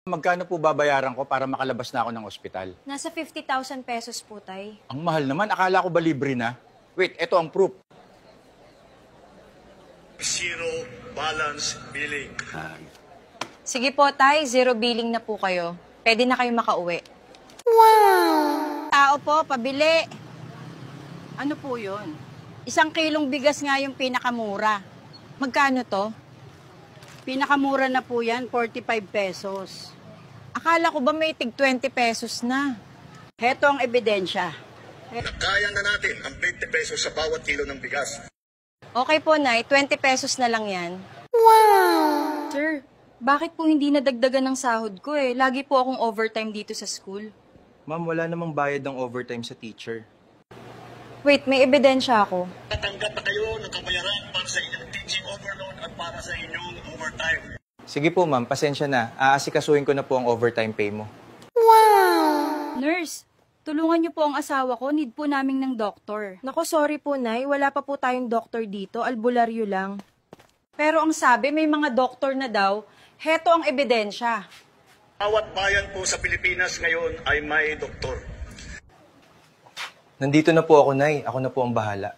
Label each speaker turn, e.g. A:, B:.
A: Magkano po babayaran ko para makalabas na ako ng ospital?
B: Nasa 50,000 pesos po, tay.
A: Ang mahal naman. Akala ko ba libre na? Wait, eto ang proof.
C: Zero balance billing.
B: Sige po, tay. Zero billing na po kayo. Pwede na kayo makauwi. Wow!
D: Tao po, pabili. Ano po yun? 1 kilong bigas nga yung pinakamura.
B: Magkano to?
D: Pinakamura na po yan, 45 pesos.
B: Akala ko ba may tig 20 pesos na?
D: Heto ang ebidensya.
C: Kaya na natin ang 20 pesos sa bawat kilo ng bigas.
B: Okay po, Nay. 20 pesos na lang yan. Sir, bakit po hindi nadagdagan ng sahod ko eh? Lagi po akong overtime dito sa school.
E: Ma'am, wala namang bayad ng overtime sa teacher.
B: Wait, may ebidensya ako.
C: Tatanggap na kayo ng kabayaran para sa inyong teaching overload at para sa inyong overtime.
E: Sige po ma'am, pasensya na. Aasikasuhin ko na po ang overtime pay mo.
B: Nurse, tulungan niyo po ang asawa ko. Need po namin ng doktor. Nako, sorry po, Nay. Wala pa po tayong doktor dito. Albularyo lang. Pero ang sabi, may mga doktor na daw. Heto ang ebidensya.
C: Bawat bayan po sa Pilipinas ngayon ay may doktor.
E: Nandito na po ako, Nay. Ako na po ang bahala.